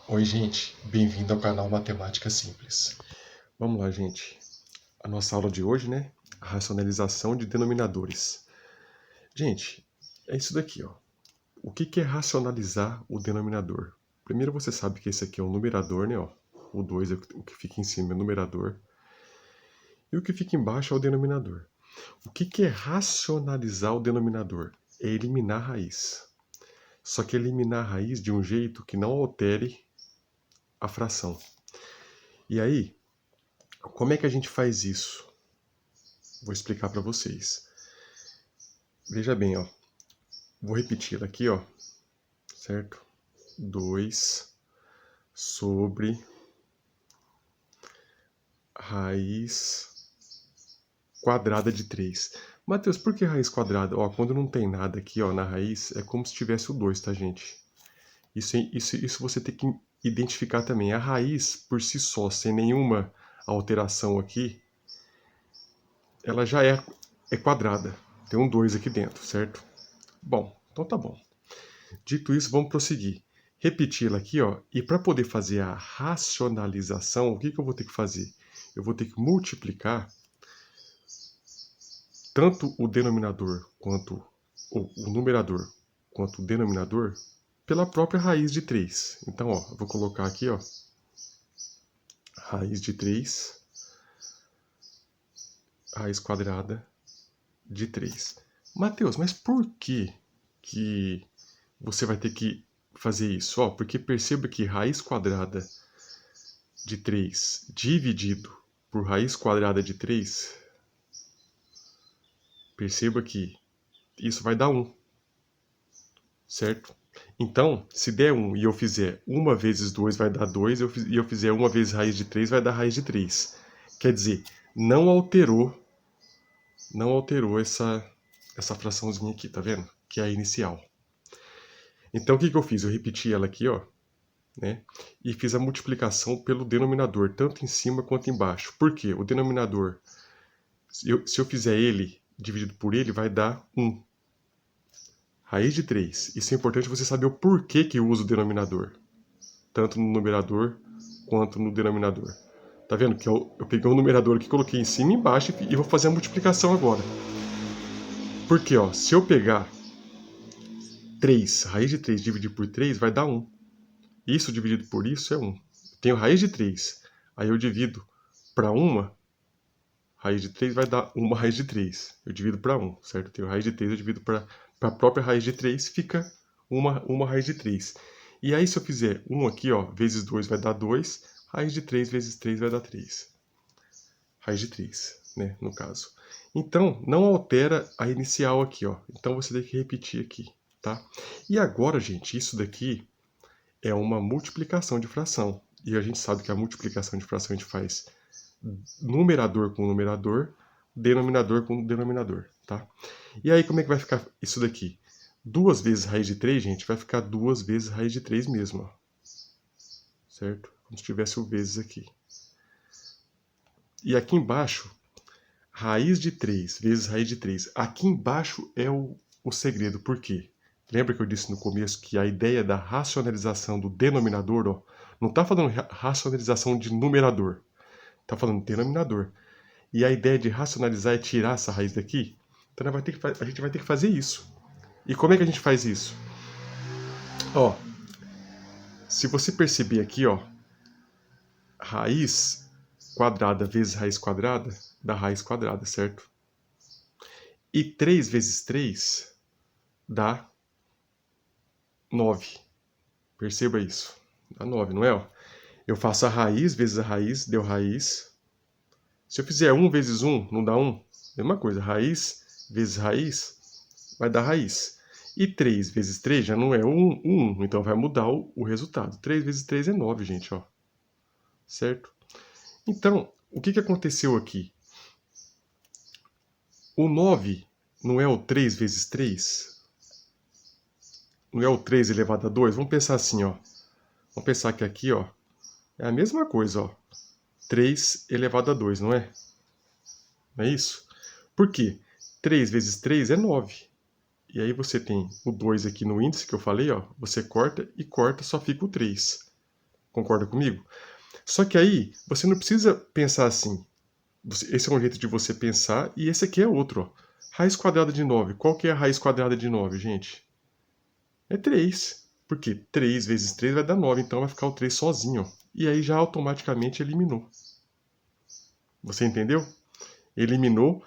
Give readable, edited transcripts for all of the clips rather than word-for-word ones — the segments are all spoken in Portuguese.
Oi, gente, bem-vindo ao canal Matemática Simples. Vamos lá, gente. A nossa aula de hoje, né? A racionalização de denominadores. Gente, é isso daqui, ó. O que é racionalizar o denominador? Primeiro você sabe que esse aqui é o numerador, né? Ó. O 2 é o que fica em cima, é o numerador. E o que fica embaixo é o denominador. O que é racionalizar o denominador? É eliminar a raiz. Só que eliminar a raiz de um jeito que não altere a fração. E aí, como é que a gente faz isso? Vou explicar para vocês. Veja bem, ó. Vou repetir aqui, ó. Certo? 2 sobre raiz quadrada de 3. Mateus, por que raiz quadrada? Ó, quando não tem nada aqui, ó, na raiz, é como se tivesse o 2, tá, gente? Isso você tem que identificar também. A raiz, por si só, sem nenhuma alteração aqui, ela já é quadrada. Tem um 2 aqui dentro, certo? Bom, então tá bom. Dito isso, vamos prosseguir. Repeti-la aqui, ó, e para poder fazer a racionalização, o que eu vou ter que fazer? Eu vou ter que multiplicar tanto o denominador quanto o numerador quanto o denominador pela própria raiz de 3. Então, ó, eu vou colocar aqui, ó, raiz de 3, raiz quadrada de 3. Mateus, mas por que você vai ter que fazer isso? Ó, porque perceba que raiz quadrada de 3 dividido por raiz quadrada de 3, perceba que isso vai dar 1, certo? Então, se der 1 e eu fizer 1 vezes 2 vai dar 2, e eu fizer 1 vezes raiz de 3 vai dar raiz de 3. Quer dizer, não alterou essa fraçãozinha aqui, tá vendo? Que é a inicial. Então, o que eu fiz? Eu repeti ela aqui, ó, né? E fiz a multiplicação pelo denominador, tanto em cima quanto embaixo. Por quê? O denominador, se eu fizer ele dividido por ele, vai dar 1. Raiz de 3. Isso é importante você saber o porquê que eu uso o denominador, tanto no numerador quanto no denominador. Tá vendo que eu peguei um numerador aqui, coloquei em cima e embaixo e vou fazer a multiplicação agora. Porque, ó, se eu pegar 3, raiz de 3 dividido por 3 vai dar 1. Isso dividido por isso é 1. Eu tenho raiz de 3. Aí eu divido para 1, raiz de 3 vai dar 1 raiz de 3. Eu divido para 1, certo? Eu tenho raiz de 3, eu divido para a própria raiz de 3, fica 1 raiz de 3. E aí se eu fizer 1 aqui, ó, vezes 2 vai dar 2, raiz de 3 vezes 3 vai dar 3. Raiz de 3, né, no caso. Então, não altera a inicial aqui, ó. Então você tem que repetir aqui, tá? E agora, gente, isso daqui é uma multiplicação de fração. E a gente sabe que a multiplicação de fração a gente faz numerador com numerador, denominador com denominador, tá? E aí como é que vai ficar isso daqui? 2 vezes raiz de 3, gente, vai ficar 2 vezes raiz de 3 mesmo, ó. Certo? Como se tivesse o vezes aqui. E aqui embaixo, raiz de 3 vezes raiz de 3. Aqui embaixo é o segredo. Por quê? Lembra que eu disse no começo que a ideia da racionalização do denominador, ó, não está falando racionalização de numerador, está falando denominador. E a ideia de racionalizar é tirar essa raiz daqui. Então a gente vai ter que fazer isso. E como é que a gente faz isso? Ó, se você perceber aqui, ó, raiz quadrada vezes raiz quadrada dá raiz quadrada, certo? E 3 vezes 3 dá 9. Perceba isso. Dá 9, não é? Ó? Eu faço a raiz vezes a raiz, deu raiz. Se eu fizer 1 vezes 1, não dá 1? Mesma coisa, raiz vezes raiz vai dar raiz. E 3 vezes 3 já não é 1, então vai mudar o resultado. 3 vezes 3 é 9, gente, ó. Certo? Então, o que aconteceu aqui? O 9 não é o 3 vezes 3? Não é o 3 elevado a 2? Vamos pensar assim, ó. Vamos pensar que aqui, ó, é a mesma coisa, ó. 3 elevado a 2, não é? Não é isso? Por quê? 3 vezes 3 é 9. E aí você tem o 2 aqui no índice que eu falei, ó. Você corta e corta, só fica o 3. Concorda comigo? Só que aí, você não precisa pensar assim. Esse é um jeito de você pensar, e esse aqui é outro, ó. Raiz quadrada de 9. Qual que é a raiz quadrada de 9, gente? É 3. Porque 3 vezes 3 vai dar 9, então vai ficar o 3 sozinho, ó. E aí já automaticamente eliminou. Você entendeu? Eliminou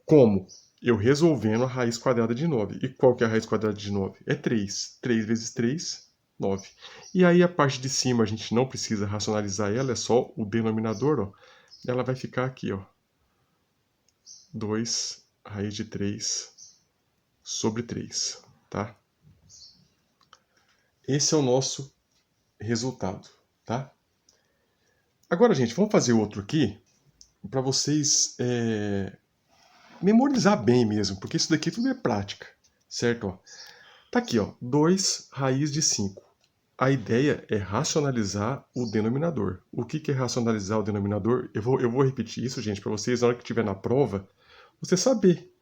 como? Eu resolvendo a raiz quadrada de 9. E qual que é a raiz quadrada de 9? É 3. 3 vezes 3, 9. E aí a parte de cima a gente não precisa racionalizar ela, é só o denominador, ó. Ela vai ficar aqui, ó. 2 raiz de 3 sobre 3, tá? Esse é o nosso resultado, tá? Agora, gente, vamos fazer outro aqui para vocês memorizar bem mesmo, porque isso daqui tudo é prática, certo? Ó, tá aqui, ó, 2 raiz de 5. A ideia é racionalizar o denominador. O que é racionalizar o denominador? Eu vou repetir isso, gente, para vocês, na hora que estiver na prova, você saber.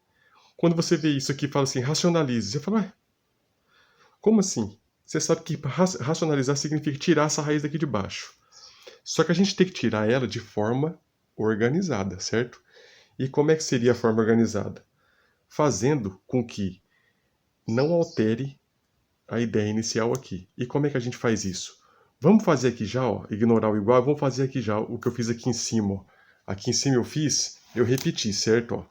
Quando você vê isso aqui e fala assim, racionalize, você fala, ué, como assim? Você sabe que racionalizar significa tirar essa raiz daqui de baixo. Só que a gente tem que tirar ela de forma organizada, certo? E como é que seria a forma organizada? Fazendo com que não altere a ideia inicial aqui. E como é que a gente faz isso? Vamos fazer aqui já, ó, ignorar o igual, vamos fazer aqui já o que eu fiz aqui em cima. Ó. Aqui em cima eu repeti, certo? Ó.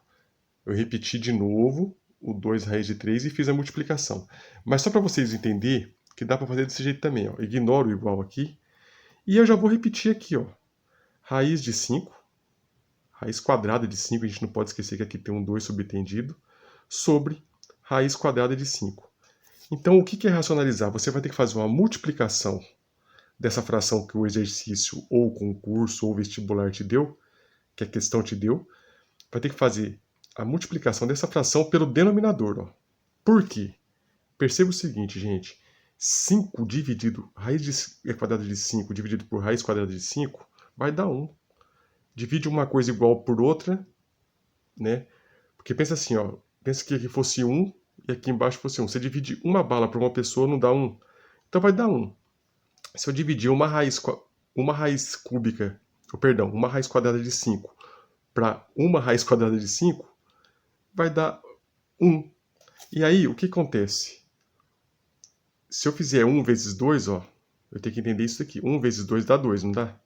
Eu repeti de novo o 2 raiz de 3 e fiz a multiplicação. Mas só para vocês entenderem que dá para fazer desse jeito também. Ó. Ignoro o igual aqui. E eu já vou repetir aqui. Ó. Raiz de 5, raiz quadrada de 5, a gente não pode esquecer que aqui tem um 2 subtendido, sobre raiz quadrada de 5. Então, o que é racionalizar? Você vai ter que fazer uma multiplicação dessa fração que o exercício, ou o concurso, ou o vestibular te deu, que a questão te deu, vai ter que fazer a multiplicação dessa fração pelo denominador. Ó. Por quê? Perceba o seguinte, gente. 5 dividido, quadrada de 5 dividido por raiz quadrada de 5 vai dar 1. Divide uma coisa igual por outra, né? Porque pensa assim, ó. Pensa que aqui fosse 1 e aqui embaixo fosse 1. Você divide uma bala para uma pessoa, não dá 1. Então vai dar 1. Se eu dividir uma raiz cúbica, perdão, uma raiz quadrada de 5 para uma raiz quadrada de 5, vai dar 1. E aí, o que acontece? Se eu fizer 1 vezes 2, ó, eu tenho que entender isso aqui. 1 vezes 2 dá 2, não dá?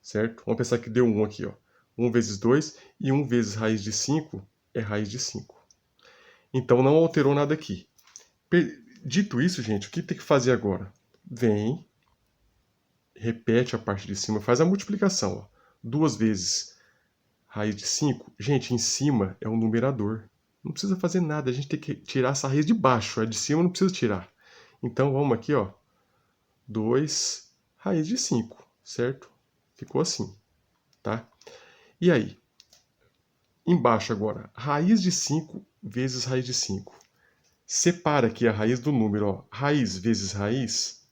Certo? Vamos pensar que deu 1 aqui, ó. 1 vezes 2 e 1 vezes raiz de 5 é raiz de 5. Então não alterou nada aqui. Dito isso, gente, o que tem que fazer agora? Vem, repete a parte de cima, faz a multiplicação. Ó. 2 vezes raiz de 5. Gente, em cima é o numerador. Não precisa fazer nada, a gente tem que tirar essa raiz de baixo. A de cima não precisa tirar. Então vamos aqui, ó. 2 raiz de 5, certo? Ficou assim, tá? E aí? Embaixo agora, raiz de 5 vezes raiz de 5. Separa aqui a raiz do número, ó. Raiz vezes raiz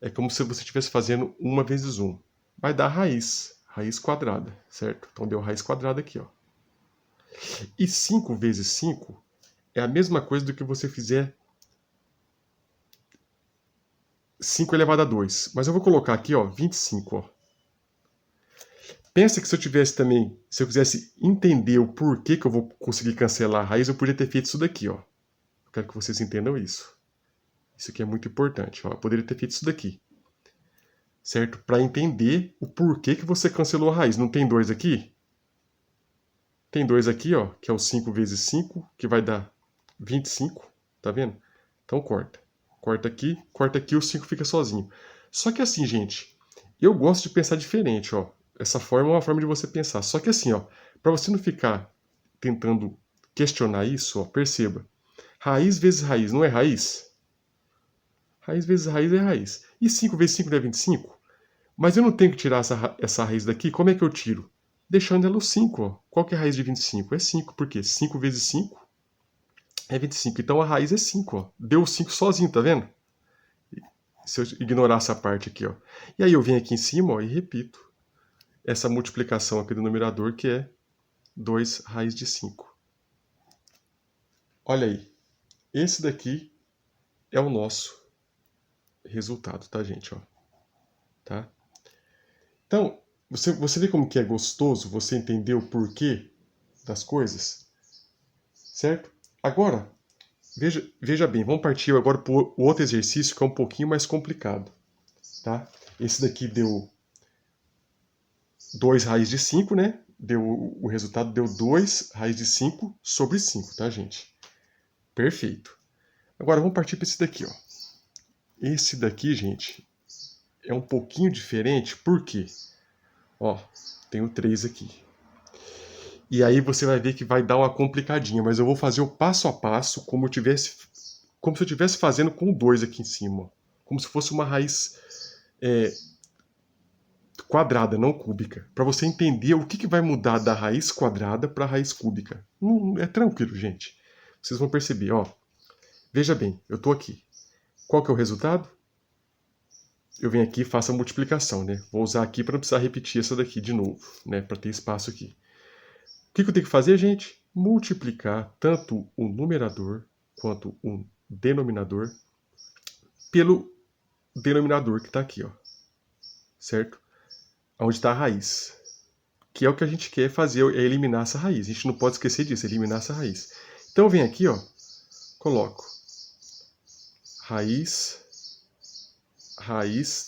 é como se você estivesse fazendo 1 vezes 1. Vai dar raiz quadrada, certo? Então deu raiz quadrada aqui, ó. E 5 vezes 5 é a mesma coisa do que você fizer 5 elevado a 2. Mas eu vou colocar aqui, ó, 25, ó. Pensa que se eu tivesse também, se eu quisesse entender o porquê que eu vou conseguir cancelar a raiz, eu podia ter feito isso daqui, ó. Eu quero que vocês entendam isso. Isso aqui é muito importante, ó. Eu poderia ter feito isso daqui. Certo? Para entender o porquê que você cancelou a raiz. Não tem 2 aqui? Tem 2 aqui, ó, que é o 5 vezes 5, que vai dar 25, tá vendo? Então corta. Corta aqui, o 5 fica sozinho. Só que assim, gente, eu gosto de pensar diferente, ó. Essa forma é uma forma de você pensar. Só que assim, ó, para você não ficar tentando questionar isso, ó, perceba. Raiz vezes raiz não é raiz? Raiz vezes raiz é raiz. E 5 vezes 5 não é 25? Mas eu não tenho que tirar essa raiz daqui. Como é que eu tiro? Deixando ela o 5. Ó. Qual que é a raiz de 25? É 5. Por quê? 5 vezes 5 é 25. Então a raiz é 5. Ó. Deu o 5 sozinho, tá vendo? Se eu ignorar essa parte aqui. Ó. E aí eu venho aqui em cima, ó, e repito essa multiplicação aqui do numerador, que é 2 raiz de 5. Olha aí. Esse daqui é o nosso resultado, tá, gente? Ó. tá? Então, você vê como que é gostoso você entender o porquê das coisas, certo? Agora, veja bem, vamos partir agora para o outro exercício que é um pouquinho mais complicado, tá? Esse daqui deu 2 raiz de 5, né? O resultado deu 2 raiz de 5 sobre 5, tá, gente? Perfeito. Agora vamos partir para esse daqui, ó. Esse daqui, gente, é um pouquinho diferente, por quê? Ó, tem o 3 aqui. E aí você vai ver que vai dar uma complicadinha, mas eu vou fazer o passo a passo como se eu estivesse fazendo com o 2 aqui em cima, ó. Como se fosse uma raiz quadrada, não cúbica, para você entender o que vai mudar da raiz quadrada para a raiz cúbica. É tranquilo, gente. Vocês vão perceber, ó. Veja bem, eu estou aqui. Qual que é o resultado? Eu venho aqui e faço a multiplicação, né? Vou usar aqui para não precisar repetir essa daqui de novo, né? Para ter espaço aqui. O que eu tenho que fazer, gente? Multiplicar tanto o numerador quanto o denominador pelo denominador que está aqui, ó. Certo? Onde está a raiz. Que é o que a gente quer fazer, é eliminar essa raiz. A gente não pode esquecer disso, eliminar essa raiz. Então eu venho aqui, ó, coloco raiz,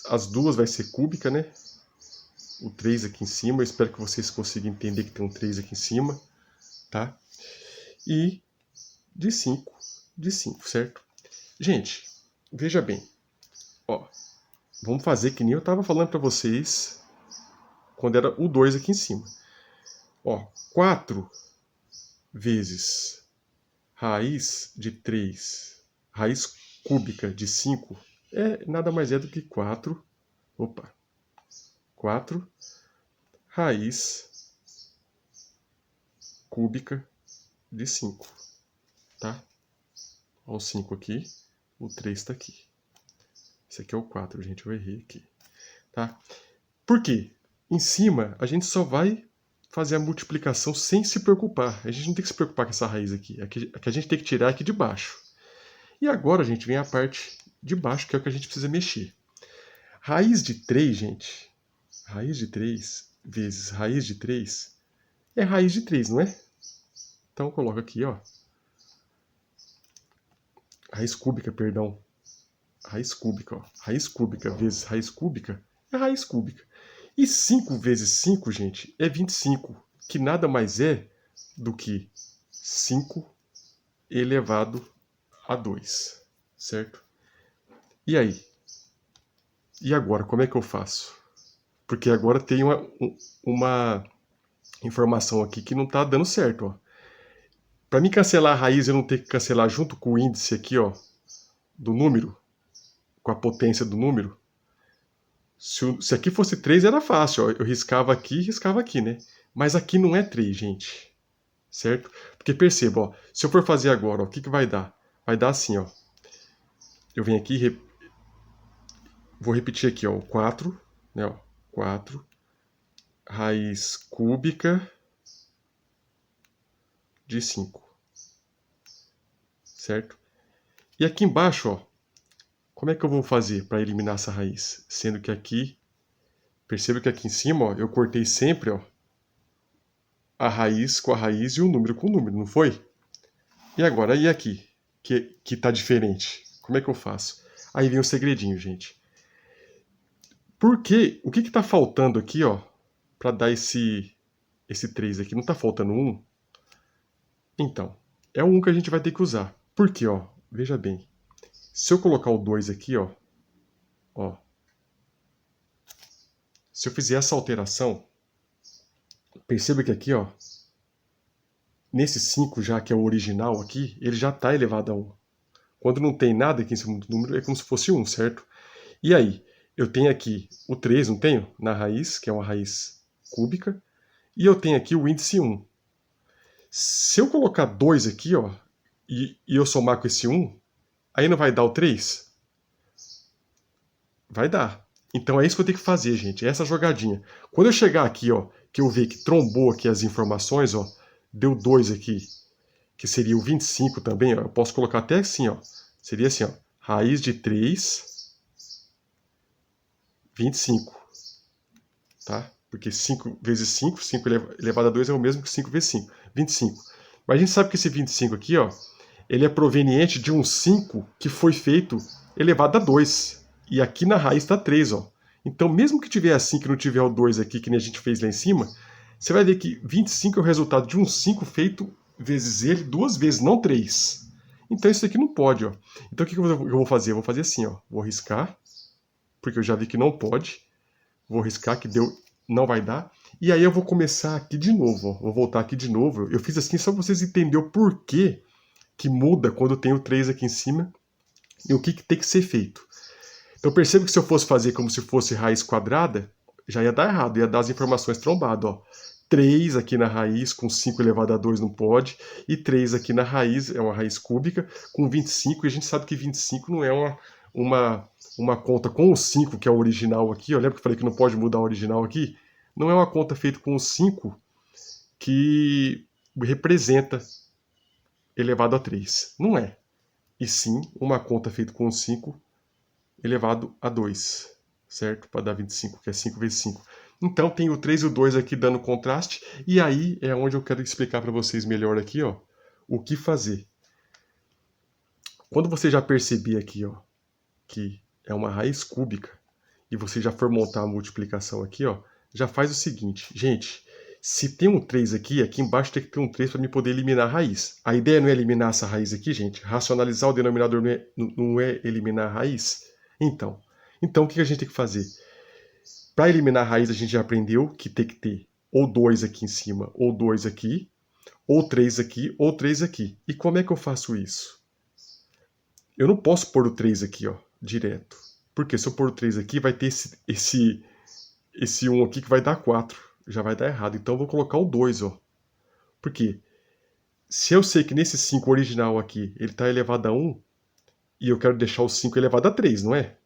as duas vai ser cúbica, né? O 3 aqui em cima, eu espero que vocês consigam entender que tem um 3 aqui em cima, tá? E de 5, certo? Gente, veja bem, ó, vamos fazer que nem eu estava falando para vocês quando era o 2 aqui em cima. Ó, 4 vezes raiz de 3, raiz cúbica de 5, nada mais é do que 4 raiz cúbica de 5, tá? Olha o 5 aqui, o 3 está aqui. Esse aqui é o 4, gente, eu errei aqui, tá? Por quê? Em cima, a gente só vai fazer a multiplicação sem se preocupar. A gente não tem que se preocupar com essa raiz aqui. A que a gente tem que tirar aqui de baixo. E agora, gente, vem a parte de baixo, que é o que a gente precisa mexer. Raiz de 3, gente, raiz de 3 vezes raiz de 3 é raiz de 3, não é? Então, coloca aqui, ó. Raiz cúbica, perdão. Raiz cúbica, ó. Raiz cúbica vezes raiz cúbica é raiz cúbica. E 5 vezes 5, gente, é 25, que nada mais é do que 5 elevado a 2, certo? E aí? E agora, como é que eu faço? Porque agora tem uma informação aqui que não está dando certo, ó. Para mim cancelar a raiz, eu não ter que cancelar junto com o índice aqui, ó, do número, com a potência do número. Se aqui fosse 3 era fácil, ó. Eu riscava aqui, né? Mas aqui não é 3, gente. Certo? Porque perceba, ó, se eu for fazer agora, ó, o que vai dar? Vai dar assim, ó. Eu venho aqui e vou repetir aqui, ó, o 4, né, ó, 4 raiz cúbica de 5. Certo? E aqui embaixo, ó, como é que eu vou fazer para eliminar essa raiz? Sendo que aqui, perceba que aqui em cima, ó, eu cortei sempre, ó, a raiz com a raiz e o número com o número, não foi? E agora, e aqui, que tá diferente? Como é que eu faço? Aí vem o segredinho, gente. Porque, o que tá faltando aqui, ó, para dar esse 3 aqui? Não tá faltando 1? Então, é o 1 que a gente vai ter que usar. Por quê, ó? Veja bem. Se eu colocar o 2 aqui, ó, se eu fizer essa alteração, perceba que aqui, ó, nesse 5 já, que é o original aqui, ele já está elevado a 1. Quando não tem nada aqui em cima do número, é como se fosse 1, certo? E aí, eu tenho aqui o 3, não tenho? Na raiz, que é uma raiz cúbica, e eu tenho aqui o índice 1. Se eu colocar 2 aqui, ó, e eu somar com esse 1, aí não vai dar o 3? Vai dar. Então é isso que eu tenho que fazer, gente, é essa jogadinha. Quando eu chegar aqui, ó, que eu ver que trombou aqui as informações, ó, deu 2 aqui, que seria o 25 também, ó, eu posso colocar até assim, ó, seria assim, ó, raiz de 3 25, tá? Porque 5 vezes 5, 5 elevado a 2 é o mesmo que 5 vezes 5, 25. Mas a gente sabe que esse 25 aqui, ó, ele é proveniente de um 5 que foi feito elevado a 2. E aqui na raiz está 3, ó. Então, mesmo que tiver assim, que não tiver o 2 aqui, que nem a gente fez lá em cima, você vai ver que 25 é o resultado de um 5 feito vezes ele 2 vezes, não 3. Então, isso aqui não pode, ó. Então, o que eu vou fazer? Eu vou fazer assim, ó. Vou riscar, porque eu já vi que não pode. Vou riscar, que deu, não vai dar. E aí eu vou começar aqui de novo, ó. Vou voltar aqui de novo. Eu fiz assim só para vocês entenderem o porquê que muda quando tem o 3 aqui em cima e o que tem que ser feito. Então perceba que se eu fosse fazer como se fosse raiz quadrada, já ia dar errado, ia dar as informações trombadas, ó. 3 aqui na raiz com 5 elevado a 2 não pode, e 3 aqui na raiz, é uma raiz cúbica, com 25, e a gente sabe que 25 não é uma conta com o 5, que é o original aqui, ó. Lembra que eu falei que não pode mudar o original aqui? Não é uma conta feita com o 5 que representa elevado a 3. Não é. E sim uma conta feita com 5 elevado a 2, certo? Para dar 25, que é 5 vezes 5. Então tem o 3 e o 2 aqui dando contraste, e aí é onde eu quero explicar para vocês melhor aqui, ó, o que fazer. Quando você já perceber aqui, ó, que é uma raiz cúbica, e você já for montar a multiplicação aqui, ó, já faz o seguinte, gente, se tem um 3 aqui, aqui embaixo tem que ter um 3 para me poder eliminar a raiz. A ideia não é eliminar essa raiz aqui, gente. Racionalizar o denominador não é eliminar a raiz. Então o que a gente tem que fazer? Para eliminar a raiz, a gente já aprendeu que tem que ter ou 2 aqui em cima, ou 2 aqui, ou 3 aqui, ou 3 aqui. E como é que eu faço isso? Eu não posso pôr o 3 aqui, ó, direto. Porque se eu pôr o 3 aqui, vai ter esse 1 aqui que vai dar 4. Já vai dar errado. Então eu vou colocar o 2, ó. Por quê? Se eu sei que nesse 5 original aqui, ele está elevado a 1, e eu quero deixar o 5 elevado a 3, não é?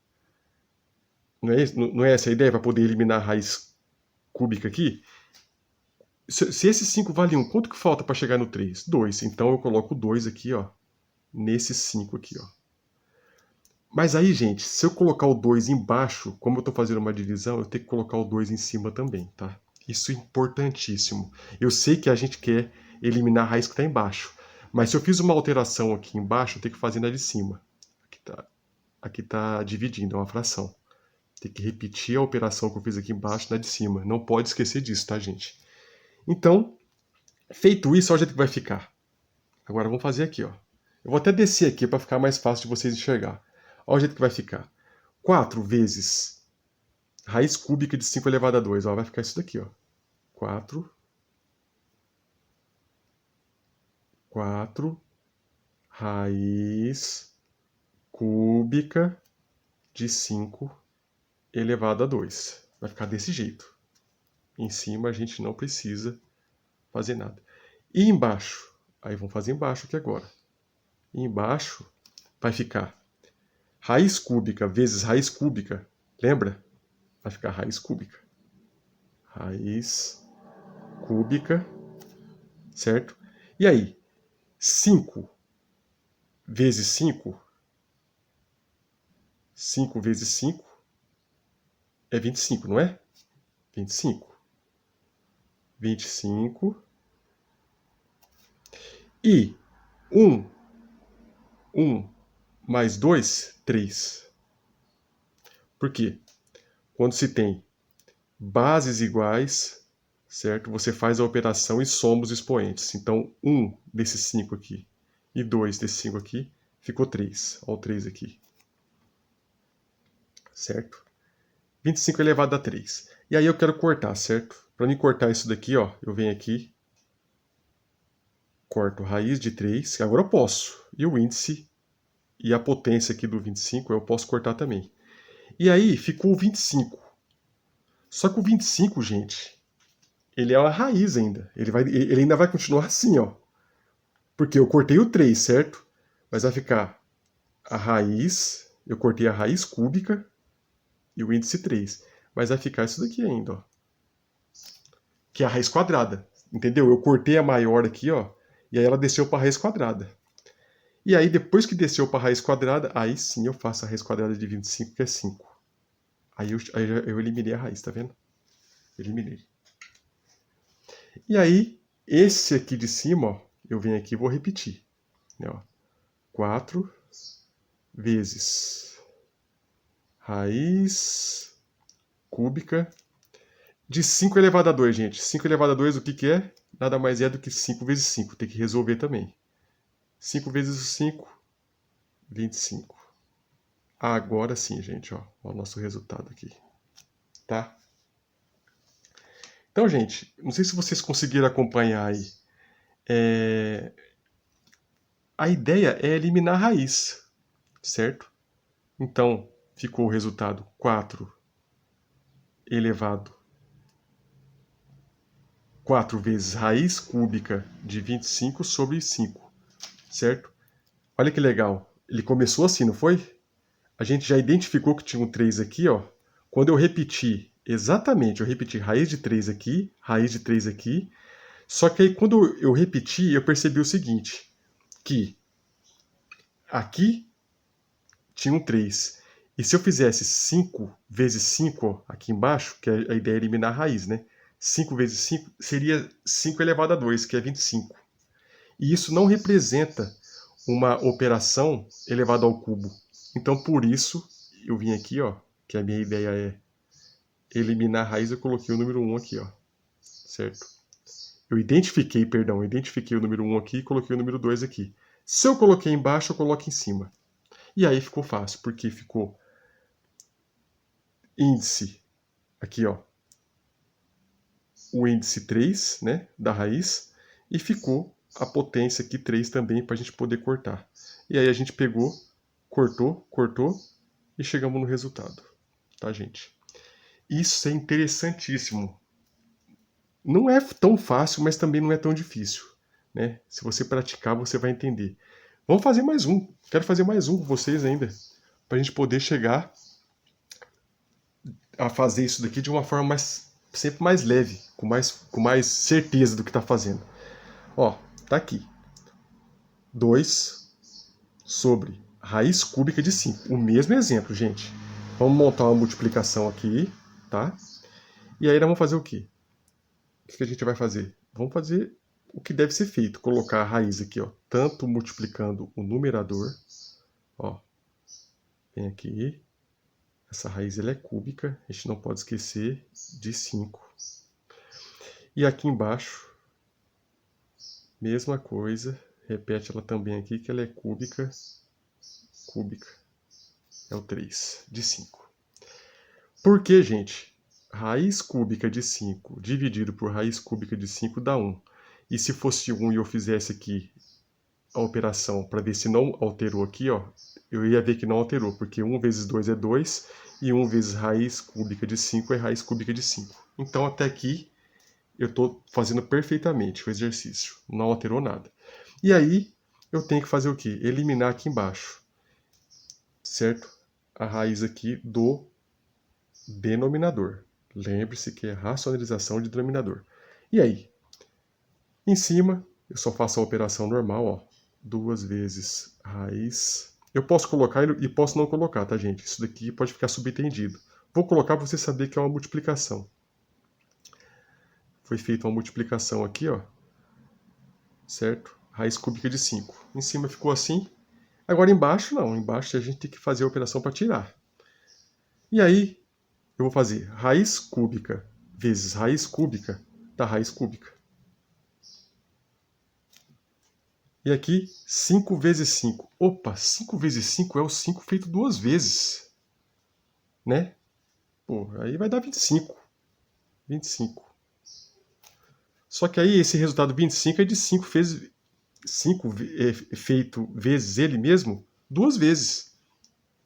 Não é essa a ideia para poder eliminar a raiz cúbica aqui? Se esse 5 vale 1, quanto que falta para chegar no 3? 2. Então eu coloco 2 aqui, ó, nesse 5 aqui, ó. Mas aí, gente, se eu colocar o 2 embaixo, como eu estou fazendo uma divisão, eu tenho que colocar o 2 em cima também, tá? Isso é importantíssimo. Eu sei que a gente quer eliminar a raiz que está embaixo, mas se eu fiz uma alteração aqui embaixo, eu tenho que fazer na de cima. Aqui tá dividindo, é uma fração. Tem que repetir a operação que eu fiz aqui embaixo na de cima. Não pode esquecer disso, tá, gente? Então, feito isso, olha o jeito que vai ficar. Agora vamos fazer aqui, ó. Eu vou até descer aqui para ficar mais fácil de vocês enxergar. Olha o jeito que vai ficar. 4 vezes raiz cúbica de 5 elevado a 2. Ó, vai ficar isso daqui, ó. 4 raiz cúbica de 5 elevado a 2. Vai ficar desse jeito. Em cima a gente não precisa fazer nada. E embaixo? Aí vamos fazer embaixo aqui agora. E embaixo vai ficar raiz cúbica vezes raiz cúbica. Lembra? Vai ficar raiz cúbica. Raiz cúbica, certo? E aí? 5 vezes 5. 5 vezes 5 é 25, não é? 25. 25. E 1 mais 2, 3. Por quê? Quando se tem bases iguais, certo? Você faz a operação e soma os expoentes. Então, 1 desses 5 aqui e 2 desses 5 aqui, ficou 3. Olha o 3 aqui. Certo? 25 elevado a 3. E aí eu quero cortar, certo? Para mim cortar isso daqui, ó, eu venho aqui, corto raiz de 3, que agora eu posso. E o índice e a potência aqui do 25 eu posso cortar também. E aí ficou o 25. Só que o 25, gente, ele é uma raiz ainda. Ele ainda vai continuar assim, ó. Porque eu cortei o 3, certo? Mas vai ficar a raiz, eu cortei a raiz cúbica e o índice 3. Mas vai ficar isso daqui ainda, ó. Que é a raiz quadrada. Entendeu? Eu cortei a maior aqui, ó. E aí ela desceu para a raiz quadrada. E aí, depois que desceu para a raiz quadrada, aí sim eu faço a raiz quadrada de 25, que é 5. eu eliminei a raiz, tá vendo? Eliminei. E aí, esse aqui de cima, ó, eu venho aqui e vou repetir. Né, ó. 4 vezes raiz cúbica de 5 elevado a 2, gente. 5 elevado a 2, o que que é? Nada mais é do que 5 vezes 5. Tem que resolver também. 5 vezes 5, 25. Agora sim, gente, ó, o nosso resultado aqui. Tá? Então, gente, não sei se vocês conseguiram acompanhar aí. A ideia é eliminar a raiz, certo? Então, ficou o resultado 4 elevado 4 vezes raiz cúbica de 25 sobre 5, certo? Olha que legal. Ele começou assim, não foi? A gente já identificou que tinha um 3 aqui, ó. Quando eu repeti, exatamente, eu repeti raiz de 3 aqui, raiz de 3 aqui. Só que aí quando eu repeti, eu percebi o seguinte, que aqui tinha um 3. E se eu fizesse 5 vezes 5, ó, aqui embaixo, que a ideia é eliminar a raiz, né? 5 vezes 5 seria 5 elevado a 2, que é 25. E isso não representa uma operação elevada ao cubo. Então, por isso, eu vim aqui, ó, que a minha ideia é eliminar a raiz, eu coloquei o número 1 aqui, ó, certo? Eu identifiquei o número 1 aqui e coloquei o número 2 aqui. Se eu coloquei embaixo, eu coloco em cima. E aí ficou fácil, porque ficou índice aqui, ó, o índice 3, né, da raiz, e ficou a potência aqui 3 também para a gente poder cortar. E aí a gente pegou, cortou e chegamos no resultado, tá, gente? Isso é interessantíssimo. Não é tão fácil, mas também não é tão difícil, né? Se você praticar, você vai entender. Vamos fazer mais um. Quero fazer mais um com vocês ainda, para a gente poder chegar a fazer isso daqui de uma forma sempre mais leve, com mais certeza do que está fazendo. Ó, tá aqui. 2 sobre raiz cúbica de 5. O mesmo exemplo, gente. Vamos montar uma multiplicação aqui, tá? E aí nós vamos fazer o quê? O que a gente vai fazer? Vamos fazer o que deve ser feito. Colocar a raiz aqui, ó. Tanto multiplicando o numerador, ó. Vem aqui. Essa raiz ela é cúbica, a gente não pode esquecer de 5. E aqui embaixo, mesma coisa, repete ela também aqui, que ela é cúbica, é o 3 de 5. Por que, gente? Raiz cúbica de 5 dividido por raiz cúbica de 5 dá 1. E se fosse 1 e eu fizesse aqui a operação para ver se não alterou aqui, ó, eu ia ver que não alterou, porque 1 vezes 2 é 2 e 1 vezes raiz cúbica de 5 é raiz cúbica de 5. Então até aqui eu estou fazendo perfeitamente o exercício, não alterou nada. E aí eu tenho que fazer o quê? Eliminar aqui embaixo, certo? A raiz aqui do denominador. Lembre-se que é racionalização de denominador. E aí? Em cima, eu só faço a operação normal, ó. 2 vezes raiz. Eu posso colocar e posso não colocar, tá, gente? Isso daqui pode ficar subentendido. Vou colocar para você saber que é uma multiplicação. Foi feita uma multiplicação aqui, ó. Certo? Raiz cúbica de 5. Em cima ficou assim. Agora embaixo, não. Embaixo a gente tem que fazer a operação para tirar. E aí, eu vou fazer raiz cúbica vezes raiz cúbica da raiz cúbica. E aqui, 5 vezes 5. Opa, 5 vezes 5 é o 5 feito 2 vezes. Né? Pô, aí vai dar 25. 25. Só que aí esse resultado 25 é de 5 vezes 5 feito vezes ele mesmo 2 vezes.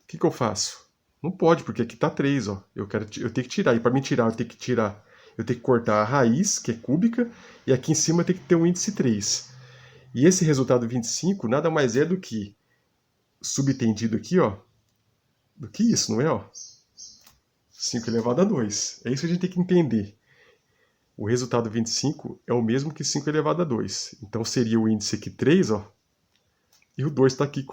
O que eu faço? Não pode, porque aqui está 3, ó. Eu tenho que tirar. E para me tirar, eu tenho que cortar a raiz, que é cúbica, e aqui em cima tem que ter um índice 3. E esse resultado 25 nada mais é do que subtendido aqui, ó, do que isso, não é? Ó? 5 elevado a 2. É isso que a gente tem que entender. O resultado 25 é o mesmo que 5 elevado a 2. Então seria o índice aqui 3, ó, e o 2 está aqui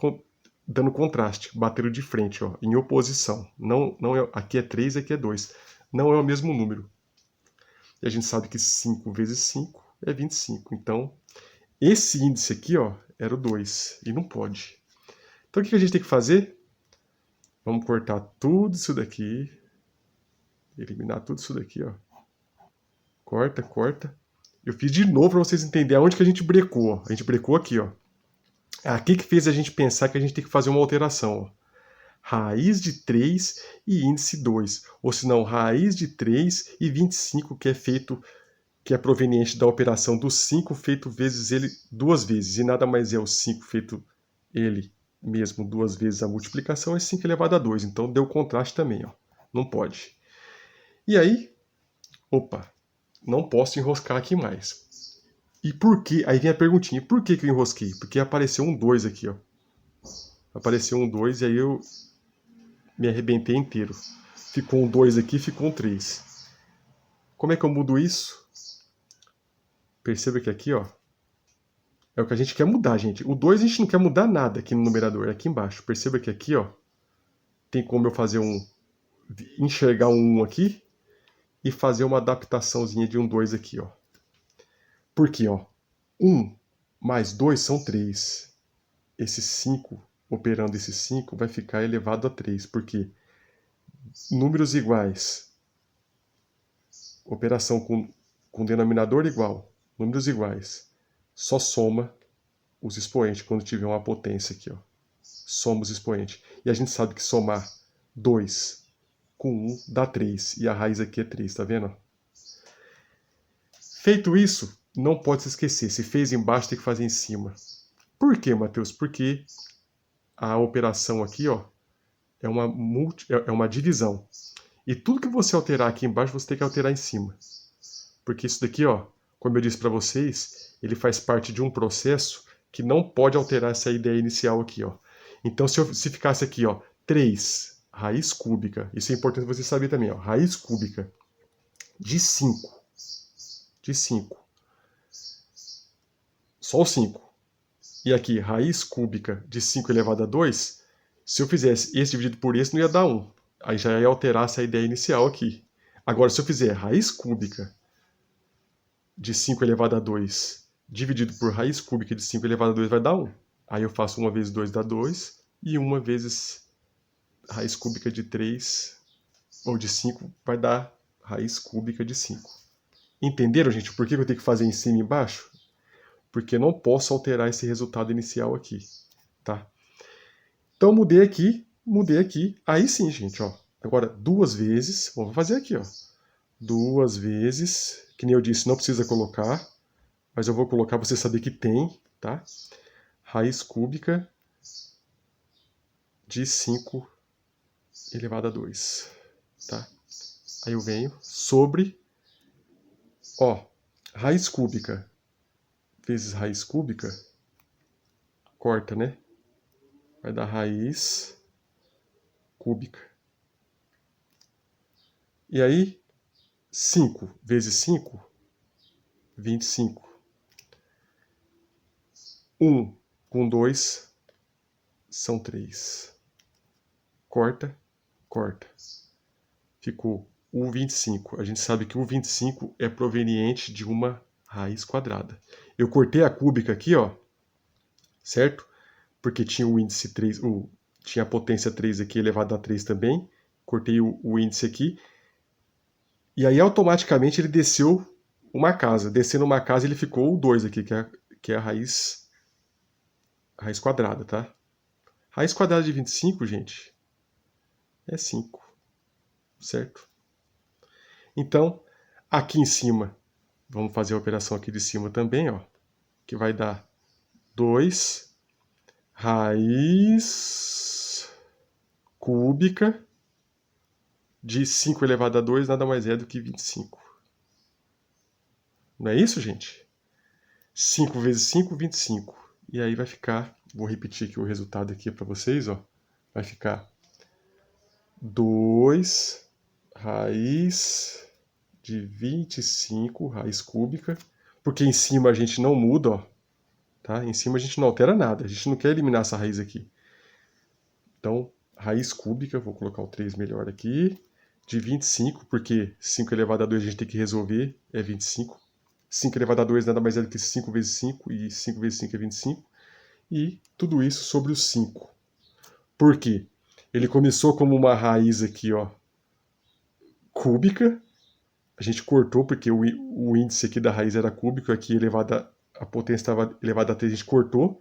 dando contraste, batendo de frente, ó, em oposição. Não é, aqui é 3, aqui é 2. Não é o mesmo número. E a gente sabe que 5 vezes 5 é 25. Então, esse índice aqui, ó, era o 2. E não pode. Então, o que a gente tem que fazer? Vamos cortar tudo isso daqui. Eliminar tudo isso daqui, ó. Corta, corta. Eu fiz de novo para vocês entenderem aonde que a gente brecou, ó. A gente brecou aqui, ó. É aqui que fez a gente pensar que a gente tem que fazer uma alteração, ó. Raiz de 3 e índice 2. Ou senão, raiz de 3 e 25, que é feito, que é proveniente da operação do 5 feito vezes ele 2 vezes. E nada mais é o 5 feito ele mesmo 2 vezes a multiplicação, é 5 elevado a 2. Então deu contraste também, ó. Não pode. E aí, opa, não posso enroscar aqui mais. E por que? Aí vem a perguntinha, por que eu enrosquei? Porque apareceu um 2 aqui, ó. Apareceu um 2 e aí eu me arrebentei inteiro. Ficou um 2 aqui, ficou um 3. Como é que eu mudo isso? Perceba que aqui, ó, é o que a gente quer mudar, gente. O 2 a gente não quer mudar nada aqui no numerador, é aqui embaixo. Perceba que aqui, ó, tem como eu fazer enxergar um 1 aqui e fazer uma adaptaçãozinha de um 2 aqui, ó. Por quê, ó? 1 mais 2 são 3. Esse 5, operando esse 5, vai ficar elevado a 3. Por quê? Números iguais. Operação com denominador igual. Números iguais. Só soma os expoentes quando tiver uma potência aqui, ó. Soma os expoentes. E a gente sabe que somar 2 com 1 dá 3. E a raiz aqui é 3, tá vendo? Feito isso, não pode se esquecer. Se fez embaixo, tem que fazer em cima. Por quê, Matheus? Porque a operação aqui, ó, é uma divisão. E tudo que você alterar aqui embaixo, você tem que alterar em cima. Porque isso daqui, ó, como eu disse para vocês, ele faz parte de um processo que não pode alterar essa ideia inicial aqui, ó. Então, se ficasse aqui, ó, 3, raiz cúbica, isso é importante você saber também, ó, raiz cúbica de 5, só o 5. E aqui, raiz cúbica de 5 elevado a 2, se eu fizesse esse dividido por esse, não ia dar 1. Aí já ia alterar essa ideia inicial aqui. Agora, se eu fizer raiz cúbica de 5 elevado a 2 dividido por raiz cúbica de 5 elevado a 2 vai dar 1. Aí eu faço 1 vezes 2 dá 2, e 1 vezes raiz cúbica de 3 ou de 5 vai dar raiz cúbica de 5. Entenderam, gente, por que eu tenho que fazer em cima e embaixo? Porque eu não posso alterar esse resultado inicial aqui, tá? Então mudei aqui, aí sim, gente, ó. Agora, 2 vezes, vamos fazer aqui, ó. 2 vezes, que nem eu disse, não precisa colocar, mas eu vou colocar para você saber que tem, tá? Raiz cúbica de 5 elevado a 2, tá? Aí eu venho sobre, ó, raiz cúbica vezes raiz cúbica, corta, né? Vai dar raiz cúbica. E aí, 5 vezes 5, 25. 1 com 2 são 3. Corta, corta. Ficou o 25. A gente sabe que o 25 é proveniente de uma raiz quadrada. Eu cortei a cúbica aqui, ó, certo? Porque tinha o índice 3, tinha a potência 3 aqui elevado a 3 também. Cortei o índice aqui. E aí automaticamente ele desceu uma casa. Descendo uma casa ele ficou o 2 aqui, que é a raiz quadrada, tá? Raiz quadrada de 25, gente, é 5, certo? Então, aqui em cima, vamos fazer a operação aqui de cima também, ó, que vai dar 2 raiz cúbica de 5 elevado a 2, nada mais é do que 25. Não é isso, gente? 5 vezes 5, 25. E aí vai ficar, vou repetir aqui o resultado aqui para vocês, ó. Vai ficar 2 raiz de 25, raiz cúbica, porque em cima a gente não muda, ó, tá? Em cima a gente não altera nada, a gente não quer eliminar essa raiz aqui. Então, raiz cúbica, vou colocar o 3 melhor aqui, de 25, porque 5 elevado a 2 a gente tem que resolver, é 25. 5 elevado a 2 nada mais é do que 5 vezes 5, e 5 vezes 5 é 25. E tudo isso sobre o 5. Por quê? Ele começou como uma raiz aqui, ó, cúbica. A gente cortou porque o índice aqui da raiz era cúbico, aqui a potência estava elevada a 3, a gente cortou.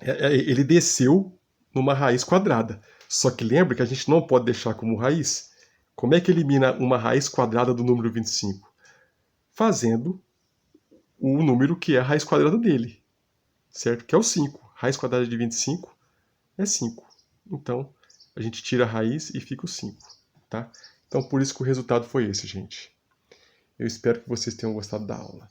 Ele desceu numa raiz quadrada. Só que lembra que a gente não pode deixar como raiz. Como é que elimina uma raiz quadrada do número 25? Fazendo o número que é a raiz quadrada dele, certo? Que é o 5. Raiz quadrada de 25 é 5. Então, a gente tira a raiz e fica o 5, tá? Então, por isso que o resultado foi esse, gente. Eu espero que vocês tenham gostado da aula.